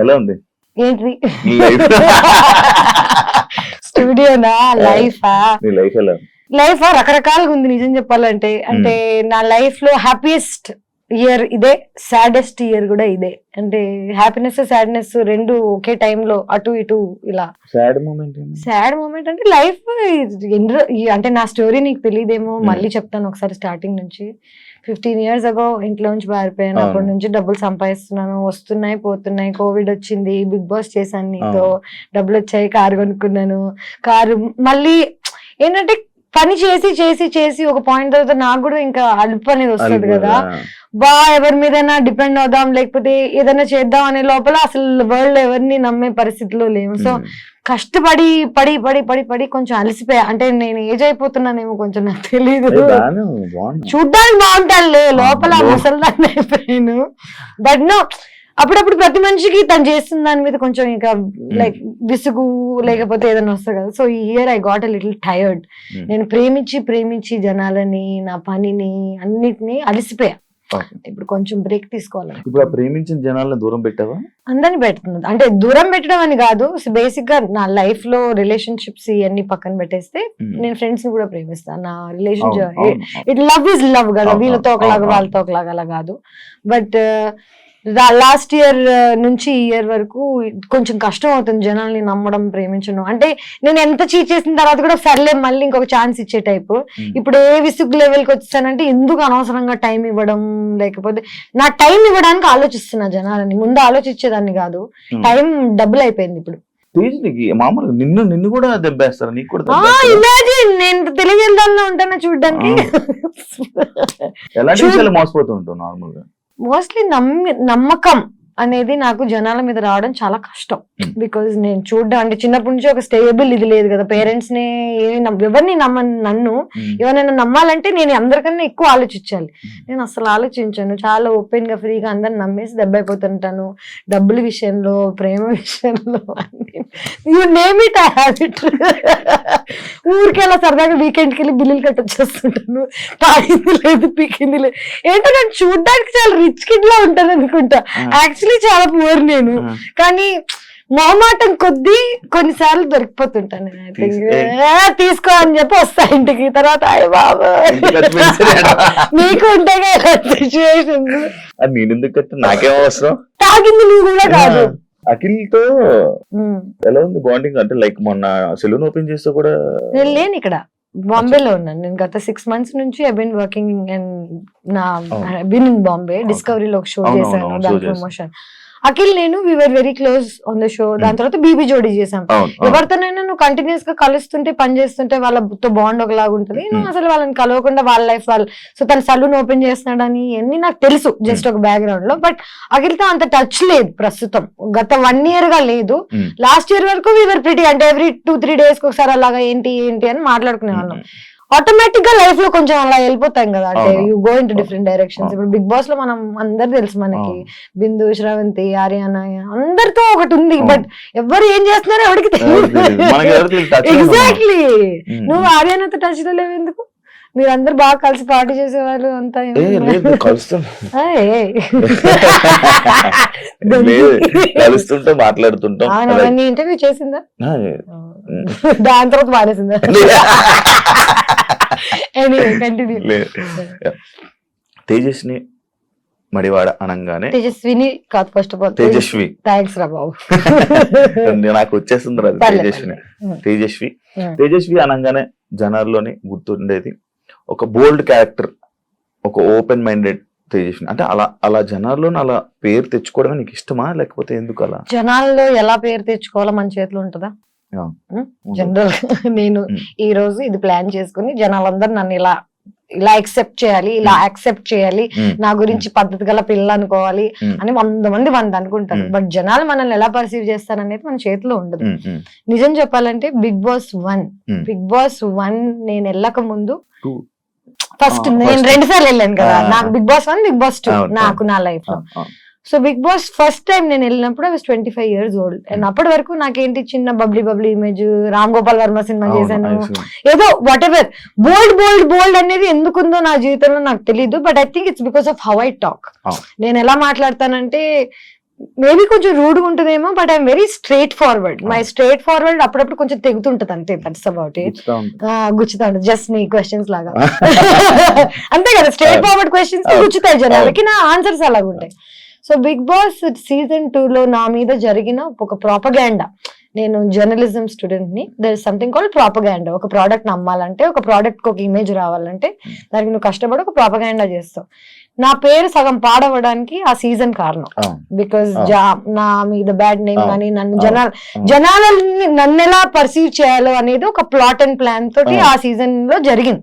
ఎలా ఉంది ఏంటి లైఫ్? స్టూడియోనా లైఫా? నీ లైఫ్ ఎలా? లైఫ్ రకరకాలుగా ఉంది నిజం చెప్పాలంటే. అంటే నా లైఫ్ లో హ్యాపీయెస్ట్ ఇయర్ ఇదే, సాడెస్ట్ ఇయర్ కూడా ఇదే. అంటే హ్యాపీనెస్ సాడ్నెస్ రెండు ఒకే టైంలో అటు ఇటు ఇలా. సాడ్ మూమెంట్ సాడ్ మూమెంట్ అంటే లైఫ్ అంటే నా స్టోరీ నీకు తెలియదేమో, మళ్ళీ చెప్తాను ఒకసారి స్టార్టింగ్ నుంచి. 15 years ago ఇంట్లో నుంచి పారిపోయాను. అప్పటి నుంచి డబ్బులు సంపాదిస్తున్నాను, వస్తున్నాయి పోతున్నాయి. కోవిడ్ వచ్చింది, బిగ్ బాస్ చేశాను నీతో, డబ్బులు వచ్చాయి, కారు కొనుక్కున్నాను. కారు మళ్ళీ ఏంటంటే పని చేసి చేసి చేసి ఒక పాయింట్ తర్వాత నాకు కూడా ఇంకా అలుపు అనేది వస్తుంది కదా. ఎవరి మీదైనా డిపెండ్ అవుదాం లేకపోతే ఏదైనా చేద్దాం అనే లోపల అసలు వరల్డ్ ఎవరిని నమ్మే పరిస్థితిలో లేవు. సో కష్టపడి పడి పడి పడి పడి కొంచెం అలసిపోయా. అంటే నేను ఏజ్ అయిపోతున్నానేమో కొంచెం, నాకు తెలీదు. చూడ్డానికి బాగుంటానులే, లోపల ముసల్దాన్ని అయిపోయాను. బట్ నో, అప్పుడప్పుడు ప్రతి మనిషికి తను చేస్తున్న దాని మీద కొంచెం ఇంకా లైక్ విసుగు లేకపోతే ఏదైనా వస్తుంది కదా. సో ఈ year I got a little tired. నేను ప్రేమించి ప్రేమించి జనాలని, నా పనిని, అన్నిటినీ అలసిపోయా. ఇప్పుడు కొంచెం బ్రేక్ తీసుకోవాలి. ఇప్పుడు ప్రేమించిన జనాలను దూరం పెట్టావా? అందరిని పెడుతుంది. అంటే దూరం పెట్టడం అని కాదు, బేసిక్ గా నా లైఫ్ లో రిలేషన్షిప్స్ ఇవన్నీ పక్కన పెట్టేస్తే నేను ఫ్రెండ్స్ ని కూడా ప్రేమిస్తాను. నా relationship it love is love కదా, వీళ్ళతో ఒకలాగా వాళ్ళతో ఒకలాగా అలా కాదు. బట్ లాస్ట్ ఇయర్ నుంచి ఈ ఇయర్ వరకు కొంచెం కష్టం అవుతుంది జనాల్ని నమ్మడం, ప్రేమించడం. అంటే నేను ఎంత చీట్ చేసిన తర్వాత కూడా సర్లే మళ్ళీ ఇంకొక ఛాన్స్ ఇచ్చే టైపు. ఇప్పుడు ఏ విసుగు లెవెల్కి వచ్చానంటే ఎందుకు అనవసరంగా టైం ఇవ్వడం, లేకపోతే నా టైం ఇవ్వడానికి ఆలోచిస్తున్నా జనాలని. ముందు ఆలోచించేదాన్ని కాదు, టైం డబుల్ అయిపోయింది ఇప్పుడు. మామూలుగా నిన్ను కూడా దెబ్బేస్తారు, నీకు కూడా ఇమాజిన్ నేను తెలియజేద్దాల్లో ఉంటాను చూడడానికి. ఎలాంటి విషయాలు మోసపోతూ ఉంటావు నార్మల్ గా? మోస్ట్లీ నమ్మకం అనేది నాకు జనాల మీద రావడం చాలా కష్టం. బికాజ్ నేను చూడడం అంటే చిన్నప్పటి నుంచి ఒక స్టేబుల్ ఇది లేదు కదా. పేరెంట్స్ ని ఎవరిని నన్ను ఎవరైనా నమ్మాలంటే నేను అందరికన్నా ఎక్కువ ఆలోచించాలి. నేను అసలు ఆలోచించాను, చాలా ఓపెన్ గా ఫ్రీగా అందరిని నమ్మేసి దెబ్బ అయిపోతుంటాను. డబ్బుల విషయంలో, ప్రేమ విషయంలో, you name it I have it. ఊరికి అలా సరదాగా వీకెండ్కి వెళ్ళి బిల్లులు కట్టొచ్చేస్తుంటాను. తాగింది లేదు, పీకింది లేదు. ఏంటో నేను చూడడానికి చాలా రిచ్ కిడ్ లా ఉంటాను అనుకుంటా. యాక్చువల్లీ చాలా పూర్ నేను, కానీ మొహమాటం కొద్దీ కొన్నిసార్లు దొరికిపోతుంటాను. తీసుకో అని చెప్పి వస్తా ఇంటికి. తర్వాత అయ్య బాబా నీకు ఉంటాయి సిచ్యువేషన్. నాకేం అవసరం, తాగింది నువ్వు కూడా కాదు. అఖిల్ తో ఎలా ఉంది బాండింగ్? అంటే లైక్ మొన్న సెలూన్ ఓపెన్ చేస్తే కూడా నేను లేను ఇక్కడ, బాంబేలో ఉన్నాను. నేను గత 6 months నుంచి ఐ బీన్ వర్కింగ్ అండ్ నా బీన్ ఇన్ బాంబే. డిస్కవరీలో ఒక షో చేశాను, దాని ప్రమోషన్. అఖిల్ నేను we were very close on the show. దాని తర్వాత బీబీ జోడీ చేసాం. ఎవరితోనైనా నువ్వు కంటిన్యూస్ గా కలుస్తుంటే పని చేస్తుంటే వాళ్ళతో బాండ్ ఒకలాగా ఉంటుంది. నువ్వు అసలు వాళ్ళని కలవకుండా వాళ్ళ లైఫ్ వాళ్ళు, సో తన సలూన్ ఓపెన్ చేస్తున్నాడని అన్ని నాకు తెలుసు జస్ట్ ఒక బ్యాక్గ్రౌండ్ లో. బట్ అఖిల్తో అంత టచ్ లేదు ప్రస్తుతం, గత 1 year గా లేదు. లాస్ట్ ఇయర్ వరకు వి వర్ ప్రిటీ, అంటే ఎవ్రీ 2-3 days ఒకసారి అలాగా ఏంటి అని మాట్లాడుకునే వాళ్ళం. ఆటోమేటిక్ గా లైఫ్ లో కొంచెం అలా వెళ్ళిపోతాం కదా, అంటే you go in to different directions. ఇప్పుడు బిగ్ బాస్ లో మనం అందరు తెలుసు మనకి, బిందు, శ్రవంతి, ఆర్యానా అందరితో ఒకటి ఉంది. బట్ ఎవరు ఏం చేస్తున్నారో ఎవరికి తెలియదు. ఎగ్జాక్ట్లీ. నువ్వు ఆర్యానాతో టచ్ లో లేవు ఎందుకు? మీరందరు బాగా కలిసి పార్టీ చేసేవాళ్ళు అంతా. కలుస్తుంటే మాట్లాడుతుంటాం. ఇంటర్వ్యూ చేసిందా? దాని తర్వాత మానేసిందా? తేజస్ని మడివాడ అనగానే, తేజస్విని కాదు first of all, Tejaswi. Thanks రా బాబు, నాకు వచ్చేస్తుంది అది. తేజస్వి అనగానే జనాల్లోని గుర్తుండేది ఒక బోల్డ్ క్యారెక్టర్, ఒక ఓపెన్ మైండెడ్ తేజస్వి. అంటే అలా జనాల్లో అలా పేరు తెచ్చుకోవడమే నీకు ఇష్టమా, లేకపోతే ఎందుకు అలా? జనాల్లో ఎలా పేరు తెచ్చుకోవాలో మన చేతిలో ఉంటుందా? జనరల్ నేను ఈ రోజు ఇది ప్లాన్ చేసుకుని జనాలందరూ నన్ను ఇలా యాక్సెప్ట్ చేయాలి, ఇలా యాక్సెప్ట్ చేయాలి, నా గురించి పద్ధతి గల పిల్ల అనుకోవాలి అని 100 మంది అనుకుంటారు. బట్ జనాలు మనల్ని ఎలా పర్సీవ్ చేస్తారనేది మన చేతిలో ఉండదు. నిజం చెప్పాలంటే బిగ్ బాస్ 1 నేను వెళ్ళక ముందు, ఫస్ట్ నేను 2 సార్లు వెళ్ళాను కదా. నాకు బిగ్ బాస్ 1, బిగ్ బాస్ 2 నాకు నా లైఫ్ లో. So Bigg Boss first time నేను వెళ్ళినప్పుడు I was 25 years old. And అప్పటి వరకు నాకేంటి చిన్న బబ్లీ ఇమేజ్, రామ్ గోపాల్ వర్మ సినిమా చేశాను, ఏదో వాట్ ఎవర్. బోల్డ్ అనేది ఎందుకుందో నా జీవితంలో నాకు తెలీదు. But I think it's because of how I talk. నేను ఎలా మాట్లాడతానంటే మేబీ కొంచెం రూడ్గా ఉంటుందేమో, but I'm very straight forward. My straight forward అప్పుడప్పుడు కొంచెం తెగుతుంటది అంతే, దట్స్ అబౌట్ ఇట్. గుచ్చుతా ఉంటుంది జస్ట్ నీ క్వశ్చన్స్ లాగా. అంతే కదా, స్ట్రేట్ ఫార్వర్డ్ క్వశ్చన్స్ గుచ్చుతాయి జనాలకి, నా ఆన్సర్స్ అలాగ ఉంటాయి. సో బిగ్ బాస్ సీజన్ 2 లో నా మీద జరిగిన ఒక ప్రాపగాండా, నేను జర్నలిజం స్టూడెంట్ ని, there is something called propaganda. ఒక ప్రోడక్ట్ నమ్మాలంటే, ఒక ప్రోడక్ట్ ఒక ఇమేజ్ రావాలంటే దానికి నువ్వు కష్టపడి ఒక ప్రాపగాండా చేస్తావు. నా పేరు సగం పాడవడానికి ఆ సీజన్ కారణం. బికాస్ నా మీద బ్యాడ్ నేమ్ కానీ, నన్ను జనాలని నన్ను ఎలా పర్సీవ్ చేయాలో అనేది ఒక ప్లాట్ అండ్ ప్లాన్ తోటి ఆ సీజన్ లో జరిగింది.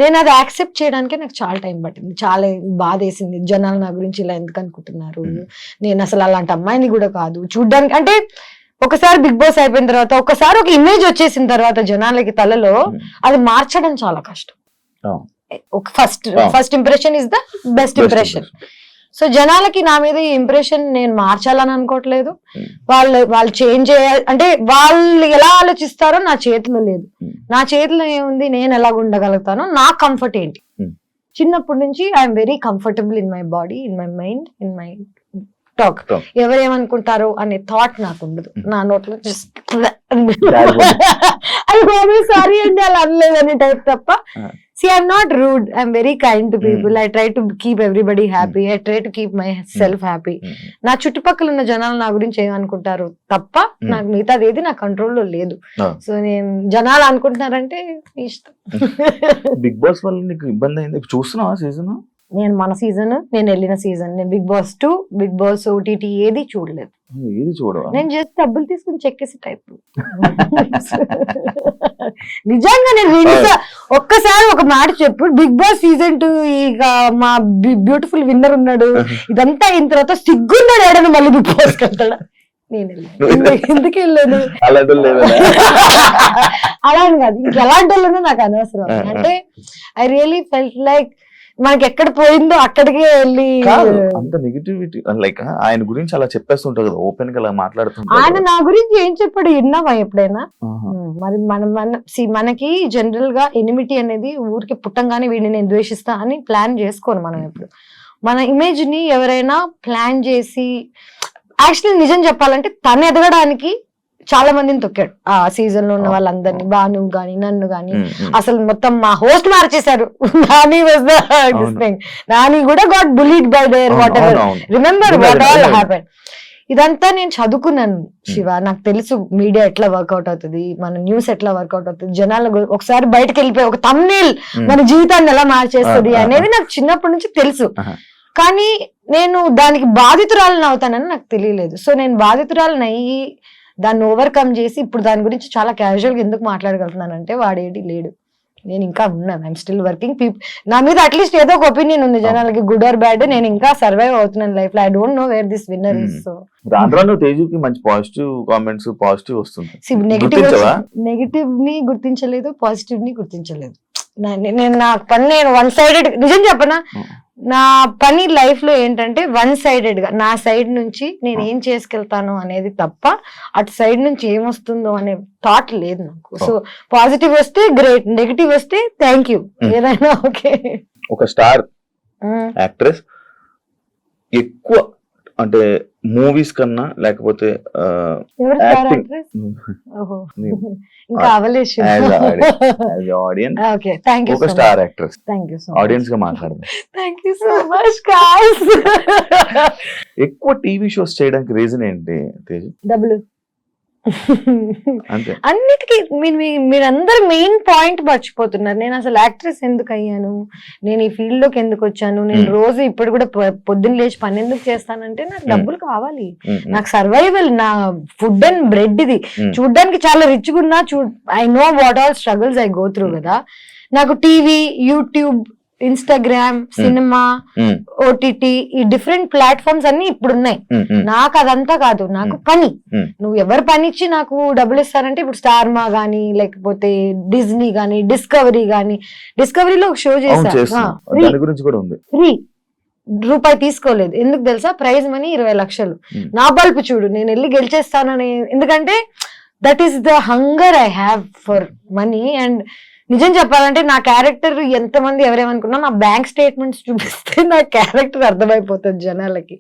నేను అది యాక్సెప్ట్ చేయడానికి నాకు చాలా టైం పట్టింది, చాలా బాధ వేసింది. జనాలు నా గురించి ఇలా ఎందుకు అనుకుంటున్నారు, నేను అసలు అలాంటి అమ్మాయిని కూడా కాదు చూడ్డానికి. అంటే ఒకసారి బిగ్ బాస్ అయిపోయిన తర్వాత, ఒకసారి ఒక ఇమేజ్ వచ్చేసిన తర్వాత జనాలకి తలలో అది మార్చడం చాలా కష్టం. First impression is the best impression. So జనాలకి నా మీద ఈ ఇంప్రెషన్ నేను మార్చాలని అనుకోవట్లేదు. వాళ్ళు చేంజ్ చేయాలి అంటే వాళ్ళు ఎలా ఆలోచిస్తారో నా చేతిలో లేదు. నా చేతిలో ఏముంది, నేను ఎలా ఉండగలుగుతానో, నా కంఫర్ట్ ఏంటి. చిన్నప్పటి నుంచి I'm very comfortable in my body, in my mind, in my talk. ఎవరేమనుకుంటారో అనే థాట్ నాకు ఉండదు. నా నోట్లో జస్ట్ సారీ అండి అలా అనలేదని టైప్ తప్ప. See, I'm not rude. I'm very kind to people. I try to keep everybody happy. I try to keep myself happy. నా చుట్టుపక్కల ఉన్న జనాలు నా గురించి ఏమనుకుంటారు తప్ప నాకు మిగతాది ఏది నా కంట్రోల్లో లేదు. సో నేను జనాలు అనుకుంటున్నారంటే ఇష్టం. బిగ్ బాస్ వల్ల నీకు ఇబ్బంది అయింది చూస్తున్నావా సీజన్? నేను మన సీజన్, నేను వెళ్ళిన సీజన్, నేను Bigg Boss 2, Bigg Boss OTT ఏది చూడలేదు. ఏది చూడవా? నేను జస్ట్ డబ్బులు తీసుకుని చెక్కేసి టైప్. నిజంగా నేను ఒక్కసారి ఒక మాట చెప్పు, బిగ్ బాస్ సీజన్ 2 ఇక మా బ్యూటిఫుల్ విన్నర్ ఉన్నాడు, ఇదంతా అయిన తర్వాత సిగ్గున్నాడు ఏడను మళ్ళీ బిగ్ బాస్ వెళ్తాడా? నేను ఎందుకు వెళ్ళాను అలా అని కాదు, ఇంకెలాంటి వాళ్ళనో నాకు అనవసరం. అంటే ఐ రియలీ ఫెల్ట్ లైక్ మనకి ఎక్కడ పోయిందో అక్కడికే వెళ్ళి అంత నెగిటివిటీ. లైక్ ఆయన గురించి అలా చెప్పేస్తుంటారు కదా, ఓపెన్ గా అలా మాట్లాడుతుంటారు. ఆయన నా గురించి ఏం చెప్పాడు విన్నావా ఎప్పుడైనా? మరి మనకి జనరల్ గా ఎనిమిటీ అనేది ఊరికి పుట్టంగానే వీడిని నేను ద్వేషిస్తా అని ప్లాన్ చేసుకోను మనం. ఎప్పుడు మన ఇమేజ్ ని ఎవరైనా ప్లాన్ చేసి, యాక్చువల్లీ నిజం చెప్పాలంటే తను ఎదగడానికి చాలా మందిని తొక్కాడు ఆ సీజన్ లో ఉన్న వాళ్ళందరినీ, బాను గాని నన్ను గాని. అసలు మొత్తం మా హోస్ట్ మార్చేశారు. Nani was the thing. Nani కూడా got bullied by there whatever. Remember what all happen. ఇదంతా నేను చదువుకున్నాను శివ, నాకు తెలుసు మీడియా ఎట్లా వర్కౌట్ అవుతుంది, మన న్యూస్ ఎట్లా వర్కౌట్ అవుతుంది, జనాల ఒకసారి బయటకు వెళ్ళిపోయి ఒక థంబ్నెయిల్ మన జీవితాన్ని ఎలా మార్చేస్తుంది అనేది నాకు చిన్నప్పటి నుంచి తెలుసు. కానీ నేను దానికి బాధితురాలను అవుతానని నాకు తెలియలేదు. సో నేను బాధితురాలను అయ్యి దాన్ని ఓవర్కమ్ చేసి ఇప్పుడు దాని గురించి చాలా క్యాజువల్ గా ఎందుకు మాట్లాడగలుగుతున్నానంటే వాడేటి లేడు, నేను ఇంకా ఉన్నాను. I'm still working. నా మీద అట్లీస్ట్ ఏదో ఒక ఒపీనియన్ ఉంది జనాలకి, గుడ్ ఆర్ బ్యాడ్. నేను ఇంకా సర్వైవ్ అవుతున్నాను లైఫ్ లో. I don't know where this winner is. So తేజుకి మంచి పాజిటివ్ కామెంట్స్, పాజిటివ్ వస్తుంది. నెగిటివ్ ని గుర్తించలేదు, పాజిటివ్ ని గుర్తించలేదు. నేను నా పని నేను వన్ సైడెడ్, నిజం చెప్పనా, నా పని లైఫ్ లో ఏంటంటే వన్ సైడెడ్ గా నా సైడ్ నుంచి నేను ఏం చేసుకెళ్తాను అనేది తప్ప అటు సైడ్ నుంచి ఏమొస్తుందో అనే థాట్ లేదు నాకు. సో పాజిటివ్ వస్తే గ్రేట్, నెగిటివ్ వస్తే థ్యాంక్ యూ, ఏదైనా ఓకే. ఒక స్టార్ యాక్ట్రెస్ ఎక్కువ అంటే మూవీస్ కన్నా లేకపోతే ఒక స్టార్ యాక్ట్రెస్ ఆడియన్స్ గా మాట్లాడదాం. ఎక్కువ టీవీ షోస్ చేయడానికి రీజన్ ఏంటి తేజు? డబ్బులు. అన్నిటికీ మీరందరూ మెయిన్ పాయింట్ మర్చిపోతున్నారు. నేను అసలు యాక్ట్రెస్ ఎందుకు అయ్యాను, నేను ఈ ఫీల్డ్ లోకి ఎందుకు వచ్చాను, నేను రోజు ఇప్పుడు కూడా పొద్దున్న లేచి పని ఎందుకు చేస్తానంటే నాకు డబ్బులు కావాలి, నాకు సర్వైవల్, నా ఫుడ్ అండ్ బ్రెడ్. ఇది చూడ్డానికి చాలా రిచ్ గా ఉన్నా, I know what all struggles I go through కదా. నాకు TV, YouTube, Instagram, cinema, OTT, ఈ డిఫరెంట్ ప్లాట్ఫామ్స్ అన్ని ఇప్పుడు ఉన్నాయి. నాకు అదంతా కాదు, నాకు పని. నువ్వు ఎవరు పని ఇచ్చి నాకు డబ్బులు ఇస్తారంటే ఇప్పుడు స్టార్మా గానీ, లేకపోతే డిజ్నీ గానీ, డిస్కవరీ గానీ. డిస్కవరీలో ఒక షో చేశా, ఫ్రీ, రూపాయి తీసుకోలేదు. ఎందుకు తెలుసా? ప్రైజ్ మనీ 20 లక్షలు. నా బల్పు చూడు, నేను వెళ్ళి గెలిచేస్తానని. ఎందుకంటే that is the hunger I have for money. And నిజం చెప్పాలంటే నా క్యారెక్టర్ ఎంతమంది ఎవరేమనుకున్నా నా బ్యాంక్ స్టేట్మెంట్స్ చూపిస్తే నా క్యారెక్టర్ అర్థమైపోతుంది జనాలకి.